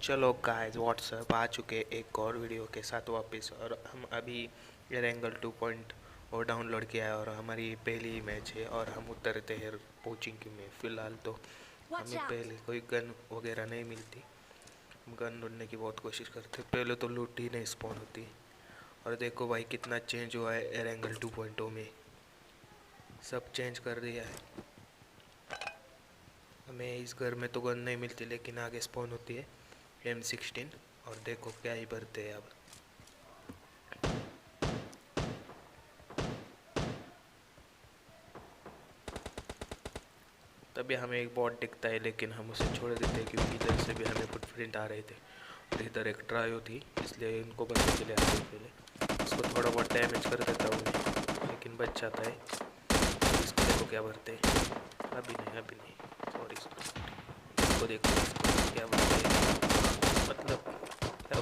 चलो guys what's up आ चुके एक और वीडियो के साथ वापस। और हम अभी एरेंगल 2.0 डाउनलोड किया है और हमारी पहली मैच है और हम उतरते हैं कोचिंग में। फ़िलहाल तो हमें पहले कोई गन वगैरह नहीं मिलती, हम गन ढूंढने की बहुत कोशिश करते। पहले तो लूट ही नहीं स्पॉन होती। और देखो भाई कितना चेंज हुआ है एरेंगल 2.0 में, सब चेंज कर दिया है। हमें इस घर में तो गन नहीं मिलती लेकिन आगे स्पॉन होती है M16। और देखो क्या ही भरते हैं अब। तभी हमें एक बॉट दिखता है लेकिन हम उसे छोड़ देते हैं क्योंकि इधर से भी हमें फुटप्रिंट आ रहे थे और इधर एक ट्रायो थी, इसलिए इनको बचने के लिए आते पहले उसको थोड़ा बहुत डैमेज कर देता हूँ मैं, लेकिन बच जाता है। इसको देखो क्या भरते हैं। अभी नहीं सॉरी। इसको देखो इसको क्या भरते हैं, मतलब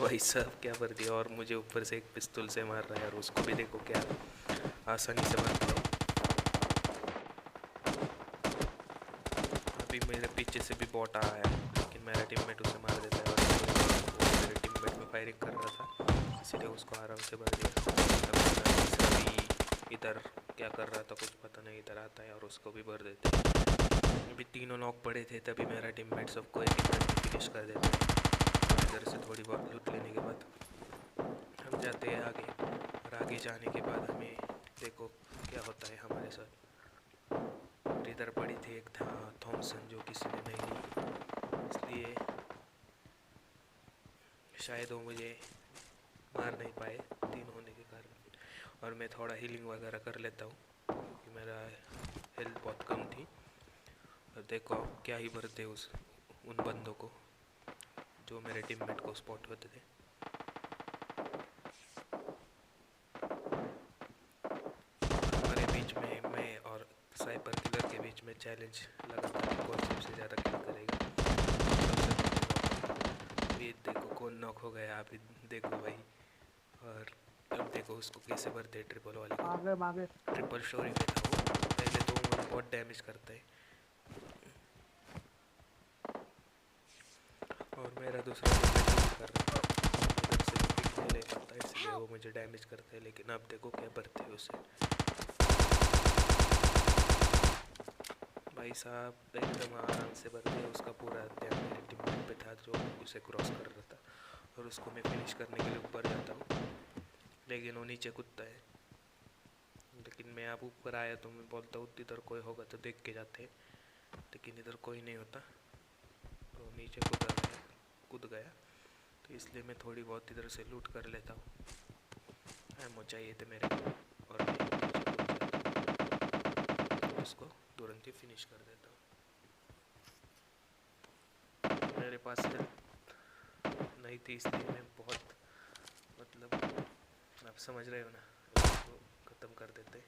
भाई साहब क्या भर दिया। और मुझे ऊपर से एक पिस्तौल से मार रहा है और उसको भी देखो क्या आसानी से मारता है। अभी मेरे पीछे से भी बॉट आया है लेकिन मेरा टीममेट उसे मार देता है और वो मेरे टीममेट में फायरिंग कर रहा था इसलिए उसको आराम से भर दिया। अभी इधर क्या कर रहा था कुछ पता नहीं, इधर आता है और उसको भी भर देते हैं। अभी तीनों नॉक पड़े थे तभी मेरा टीममेट सबको एक एक फिनिश कर देता है। इधर से थोड़ी बहुत लूट लेने के बाद हम जाते हैं आगे और आगे जाने के बाद हमें देखो क्या होता है हमारे साथ। और इधर पड़ी थी एक था थॉमसन जो किसी ने नहीं ली, इसलिए शायद वो मुझे मार नहीं पाए तीन होने के कारण। और मैं थोड़ा हीलिंग वगैरह कर लेता हूँ क्योंकि मेरा हेल्थ बहुत कम थी। और देखो क्या ही भरते उस उन बंदों को जो मेरे टीममेट को स्पॉट होते थे। हमारे बीच में मैं और साइपर किलर के बीच में चैलेंज लगा था कि कौन सबसे ज़्यादा किल करेगा। अभी देखो कौन नॉक हो गया, अभी देखो भाई। और अब देखो उसको कैसे भरते हैं ट्रिपल वाले को। मागे ट्रिपल स्टोरी में था वो, पहले तो वो बहुत डैमेज करता है और मेरा दूसरा कर रहा था उधर से पिक नहीं ले पाता इसलिए वो मुझे डैमेज करता है। लेकिन अब देखो क्या भरते हैं उसे भाई साहब, एकदम आराम से भरते हैं। उसका पूरा ध्यान मेरे टीममेट पे था जो उसे क्रॉस कर रहा था और उसको मैं फिनिश करने के लिए ऊपर जाता हूँ लेकिन वो नीचे कूदता है। लेकिन मैं अब ऊपर आया तो मैं बोलता हूँ इधर कोई होगा तो देख के जाते, लेकिन इधर कोई नहीं होता तो नीचे कूद गया तो इसलिए मैं थोड़ी बहुत इधर से लूट कर लेता हूँ। एमो चाहिए थे मेरे को और मैं नीचे कूद जाता हूँ, उसको तुरंत ही फिनिश कर देता हूँ। मेरे पास हेल्थ नहीं थी इसलिए मैं बहुत मतलब आप समझ रहे हो ना, उसको ख़त्म कर देते।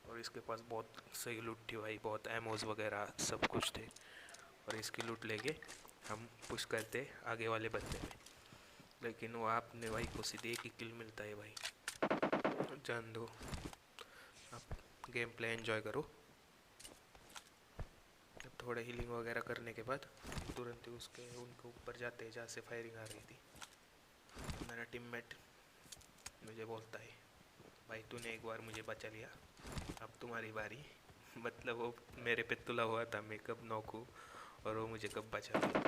और इसके पास बहुत सही लूट थी भाई, बहुत एमोज वगैरह सब कुछ थे और इसकी लूट लेके हम पुश करते आगे वाले बंदे में। लेकिन वो आपने भाई को सीधे एक ही किल मिलता है भाई। जान दो, आप गेम प्ले एंजॉय करो। थोड़ा हीलिंग वगैरह करने के बाद तुरंत ही उनके ऊपर जाते हैं जहाँ से फायरिंग आ रही थी। मेरा टीममेट मुझे बोलता है भाई तूने एक बार मुझे बचा लिया, अब तुम्हारी बारी। मतलब वो मेरे पे तुला हुआ था मैं कब नॉक हूँ और वो मुझे कब बचा लिया।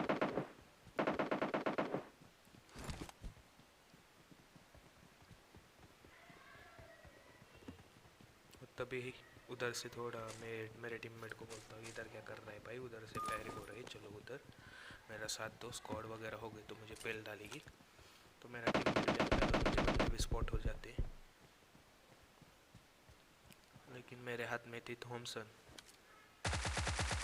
तभी उधर से थोड़ा मैं मेरे टीममेट को बोलता हूँ इधर क्या कर रहा है भाई, उधर से फायरिंग हो रही है, चलो उधर मेरा साथ दो। स्क्वाड वगैरह हो गई तो मुझे पेल डालेगी तो मेरा टीममेट जाता है और मुझे बंदे भी स्पॉट हो जाते हैं। लेकिन मेरे हाथ में थी थॉमसन।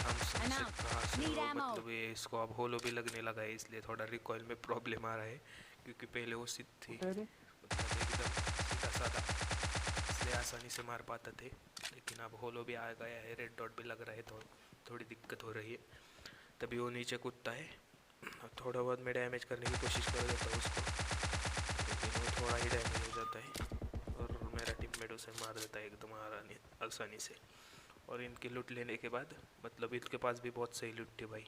थॉमसन से कहाँ से वो मतलब ये इसको अब होलो भी लगने लगा है इसलिए थोड़ा रिकॉइल में प्रॉब्लम आ रहा है क्योंकि पहले वो सिद्ध थी मतलब एकदम सीधा साधा इसलिए आसानी से मार पाते थे। लेकिन अब होलो भी आ गया है, रेड डॉट भी लग रहा है तो थोड़ी दिक्कत हो रही है। तभी वो नीचे कूदता है और थोड़ा बहुत मैं डैमेज करने की कोशिश कर देता हूँ उसको, लेकिन वो थोड़ा ही डैमेज हो जाता है और मेरा टीममेट उसे मार देता है एकदम आसानी से। और इनकी लूट लेने के बाद मतलब इनके पास भी बहुत सही लूट थी भाई।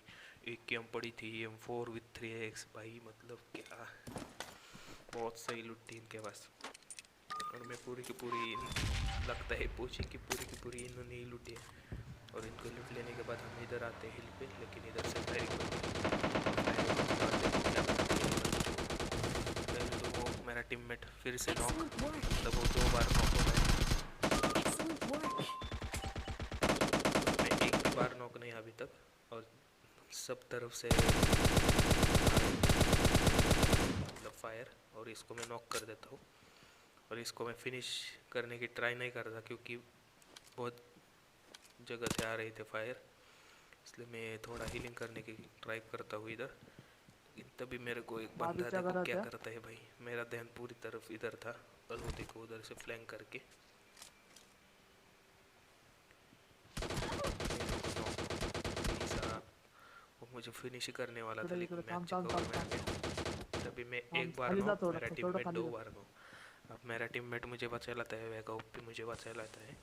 एक की एम पड़ी थी M4 विथ M3X भाई, मतलब क्या बहुत सही लूट थी इनके पास। और मैं पूरी की पूरी लगता है पूछी कि पूरी की पूरी इन्होंने ही लूटी है। और इनको लूट लेने के बाद हम इधर आते हैं हिल पे, लेकिन इधर से फायरिंग पहले तो वो मेरा टीममेट फिर से नॉक, मतलब वो 2 बार नॉक हो गया। मैं एक भी बार नॉक नहीं अभी तक, और सब तरफ से मतलब फायर, और इसको मैं नॉक कर देता हूँ। और इसको मैं फिनिश करने की ट्राई नहीं कर रहा क्योंकि बहुत जगह से आ रहे थे फायर, इसलिए मैं थोड़ा हीलिंग करने की ट्राई करता हूँ इधर। तभी मेरे को एक बंदा देखो क्या करता है भाई, मेरा ध्यान पूरी तरफ इधर था और वो देखो उधर से फ्लैंक करके वो मुझे फिनिश ही करने वाला था, लेकिन मैं कवर में आ गया। तभी मैं एक बार नॉक, मेरा टीममेट 2 बार नॉक। अब मेरा टीममेट मुझे बचा लाता है, वेगा ओपी मुझे बचा लाता है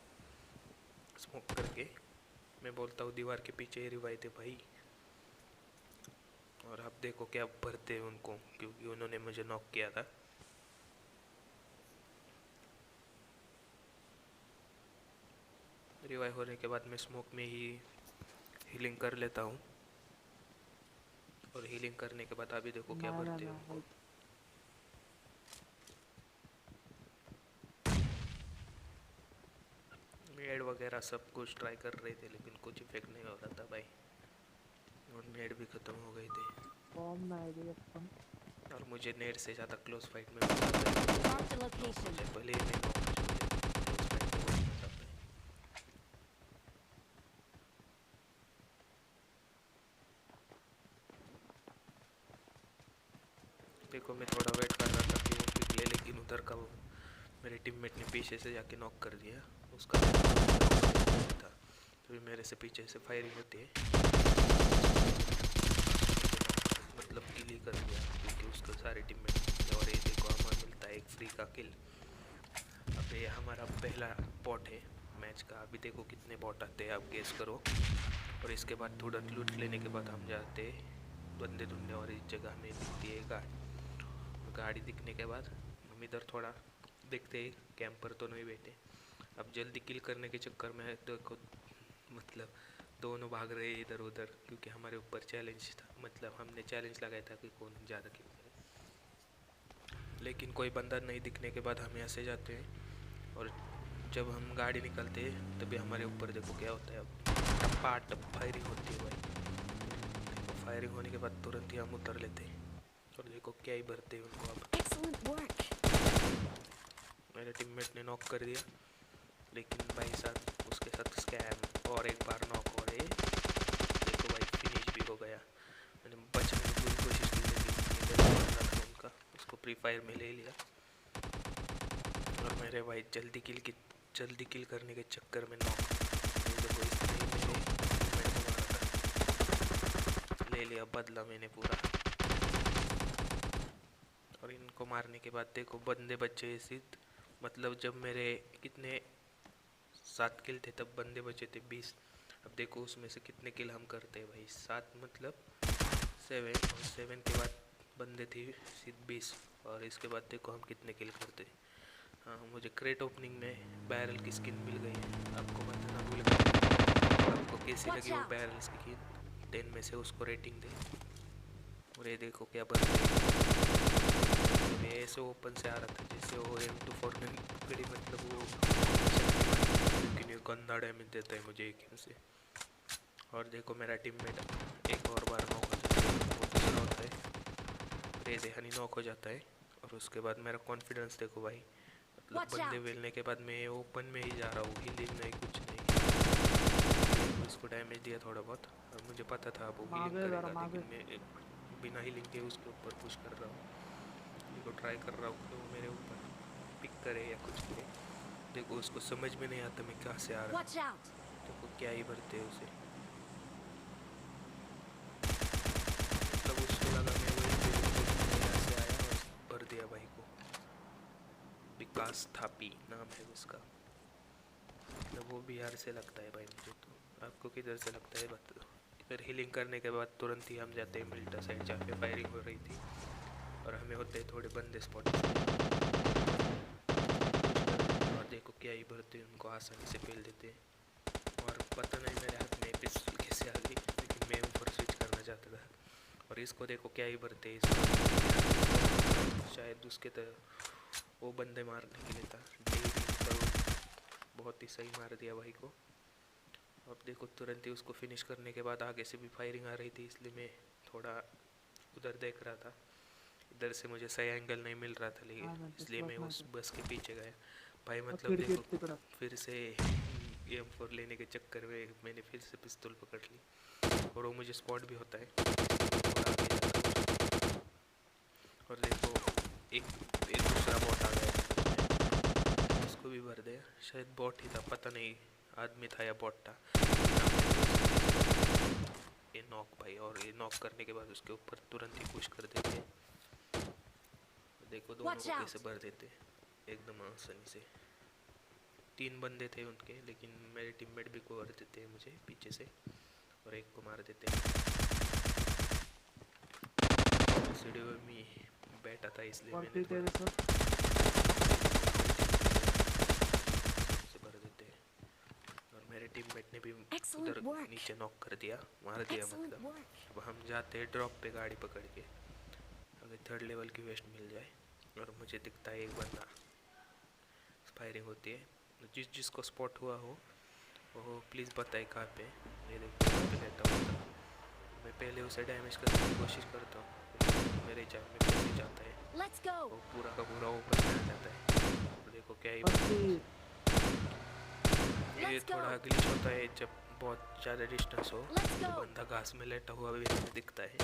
स्मोक करके। मैं बोलता हूँ दीवार के पीछे ही रिवाइव थे भाई, और अब देखो क्या भरते हैं उनको, क्योंकि उन्होंने मुझे नॉक किया था। रिवाइव होने के बाद मैं स्मोक में ही हीलिंग कर लेता हूँ, और हीलिंग करने के बाद अभी देखो क्या भरते हैं उनको। नेड वगैरह सब कुछ ट्राई कर रहे थे, लेकिन कुछ इफेक्ट नहीं हो रहा था भाई, और नेड भी ख़त्म हो गए थे। और मुझे नेड से ज़्यादा क्लोज फाइट में मजा आता है, भले ही मैं क्लोज फाइट में बहुत मजा आता है। देखो मैं थोड़ा वेट कर रहा था कि वो पिक ले, लेकिन उधर का वो मेरे टीममेट ने पीछे से जाके नॉक कर दिया उसका था, तो मेरे से पीछे से फायरिंग होती है, मतलब किल ही कर दिया क्योंकि उसके सारे टीममेट। और ये देखो हमें मिलता है एक फ्री का किल। अब ये हमारा पहला बॉट है मैच का, अभी देखो कितने बॉट आते हैं आप गेस करो। और इसके बाद थोड़ा लूट लेने के बाद हम जाते बंदे ढूंढने, और इस जगह हमें दिखती है गाड़ी दिखने के बाद हम इधर थोड़ा देखते हैं कैंपर तो नहीं बैठे। अब जल्दी किल करने के चक्कर में देखो मतलब दोनों भाग रहे इधर उधर, क्योंकि हमारे ऊपर चैलेंज था, मतलब हमने चैलेंज लगाया था कि कौन ज़्यादा किल करे। लेकिन कोई बंदा नहीं दिखने के बाद हम यहाँ से जाते हैं, और जब हम गाड़ी निकलते हैं तभी हमारे ऊपर देखो क्या होता है। अब टप्पा टप फायरिंग होती है भाई, तो फायरिंग होने के बाद तुरंत ही हम उतर लेते हैं, और देखो क्या ही भरते हैं उनको। अब मेरे टीममेट ने नॉक कर दिया, लेकिन भाई साथ उसके साथ स्कैम, और एक बार नॉक हो रहे देखो भाई फिनिश भी हो गया। मैंने बचने की पूरी कोशिश की, लेकिन था उनका, उसको प्री फायर में ले लिया। और मेरे भाई जल्दी किल करने के चक्कर में नॉक, देखो इसने मेरे को मारा था, ले लिया बदला मैंने पूरा। और इनको मारने के बाद देखो बंदे बचे सिर्फ, मतलब जब मेरे कितने 7 किल थे तब बंदे बचे थे 20। अब देखो उसमें से कितने किल हम करते हैं भाई, 7 मतलब 7, और 7 के बाद बंदे थे सिर्फ 20, और इसके बाद देखो हम कितने किल करते हैं। हाँ मुझे क्रेट ओपनिंग में बैरल की स्किन मिल गई है, आपको बताना भूल गया। आपको कैसी लगी वो बैरल स्किन, 10 में से उसको रेटिंग दे। और ये देखो क्या बन ये ऐसे ओपन से आ रहा था जैसे वो M24 में पकड़ी, मतलब वो लेकिन ये गंदा डैमेज देता है मुझे एक से। और देखो मेरा टीममेट एक और बार नॉक हो जाता है, वो दूसरा होता है रेजे हनी नॉक हो जाता है। और उसके बाद मेरा कॉन्फिडेंस देखो भाई, मतलब बंदे वेलने के बाद मैं ओपन में ही जा रहा हूँ, हीलिंग नहीं कुछ नहीं। इसको डैमेज दिया थोड़ा बहुत, और मुझे पता था वो हीलिंग करेगा, लेकिन मैं बिना हीलिंग के उसके ऊपर पुश कर रहा हूँ, देखो ट्राई कर रहा हूँ कि वो मेरे ऊपर पिक करे या कुछ करे। देखो उसको समझ में नहीं आता मैं कहाँ से आ रहा हूँ, देखो क्या ही भरते उसे, मतलब उसको लगा मैं वही यहाँ से आया और भर दिया भाई को। विकास थापी नाम है उसका, मतलब वो बिहार से लगता है भाई मुझे, तो आपको किधर से लगता है बता दो। फिर हीलिंग करने के बाद तुरंत ही हम जाते हैं मिल्टा साइड जहाँ पे फायरिंग हो रही थी, और हमें होते हैं थोड़े बंदे स्पॉट। और देखो क्या ही भरते हैं, उनको आसानी से पेल देते हैं। और पता नहीं मेरे हाथ में पिस्टल कैसे आ गई, लेकिन मैं ऊपर स्विच करना चाहता था। और इसको देखो क्या ही भरते हैं, इसको शायद उसके तरह वो बंदे मारने के लिए था। बहुत ही सही मार दिया भाई को। अब देखो तुरंत ही उसको फिनिश करने के बाद आगे से भी फायरिंग आ रही थी, इसलिए मैं थोड़ा उधर देख रहा था। इधर से मुझे सही एंगल नहीं मिल रहा था, लेकिन इसलिए मैं उस बस के पीछे गया भाई। मतलब देखो फिर से M4 लेने के चक्कर में मैंने फिर से पिस्तौल पकड़ ली, और वो मुझे स्पॉट भी होता है। और देखो एक दूसरा बॉट आ गया, उसको भी भर दिया। शायद बॉट ही था, पता नहीं आदमी था या बॉट था। ये नॉक भाई, और ये नॉक करने के बाद उसके ऊपर तुरंत ही पुश कर देते। देखो दोनों को कैसे भर देते एकदम आसानी से। 3 बंदे थे उनके, लेकिन मेरे टीममेट भी कवर देते हैं मुझे पीछे से, और एक को मार देते हैं। स्टूडियो में बैठा था इसलिए मैंने से भर देते हैं। और मेरे टीममेट ने भी उधर नीचे नॉक कर दिया, मार दिया मतलब। अब हम जाते हैं ड्रॉप पे गाड़ी पकड़ के, अगर 3rd लेवल की वेस्ट मिल जाए। और मुझे दिखता है एक बंदा, फायरिंग होती है। जिसको स्पॉट हुआ हो वो प्लीज़ बताए कहाँ पे। ये देखो लेता हूँ, मैं पहले उसे डैमेज करने की कोशिश करता हूँ, मेरे जान में पहुँच जाता है, वो पूरा का पूरा ऊपर आ जाता है। तो देखो क्या ही ये थोड़ा ग्लिच होता है जब बहुत ज़्यादा डिस्टेंस हो, तो बंदा घास में लेटा हुआ भी हमें दिखता है।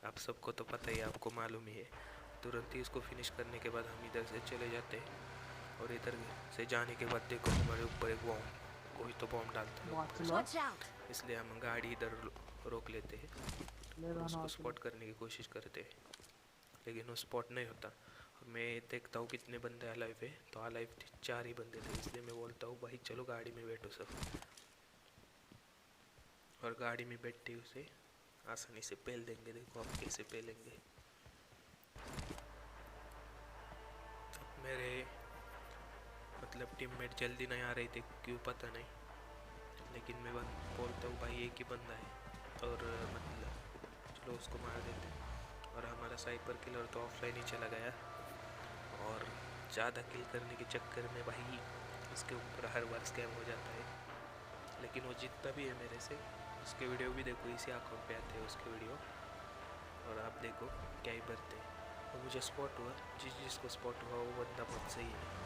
आप सबको तो पता ही, आपको मालूम ही है। तुरंत ही उसको फिनिश करने के बाद हम इधर से चले जाते हैं, और इधर से जाने के बाद देखो हमारे ऊपर एक बॉम्ब, कोई तो बॉम्ब डालता है, इसलिए हम गाड़ी इधर रोक लेते हैं और उसको स्पॉट करने की कोशिश करते हैं, लेकिन वो स्पॉट नहीं होता। और मैं देखता हूँ कितने बंदे अलाइव है, तो अलाइव 4 ही बंदे थे, इसलिए मैं बोलता हूँ भाई चलो गाड़ी में बैठो सब। और गाड़ी में बैठते उसे आसानी से पेल देंगे। देखो आप कैसे पेलेंगे। मेरे मतलब टीममेट जल्दी नहीं आ रहे थे, क्यों पता नहीं, लेकिन मैं बोलता हूँ भाई एक ही बंदा है, और मतलब चलो उसको मार देते। और हमारा साइपर किलर तो ऑफलाइन ही चला गया, और ज़्यादा किल करने के चक्कर में भाई उसके ऊपर हर बार स्कैम हो जाता है। लेकिन वो जितना भी है मेरे से, उसके वीडियो भी देखो, इसी अकाउंट पे आते हैं उसके वीडियो, और आप देखो क्या ही भरते हैं। और मुझे स्पॉट हुआ, जिसको स्पॉट हुआ वो बंदा बहुत सही है।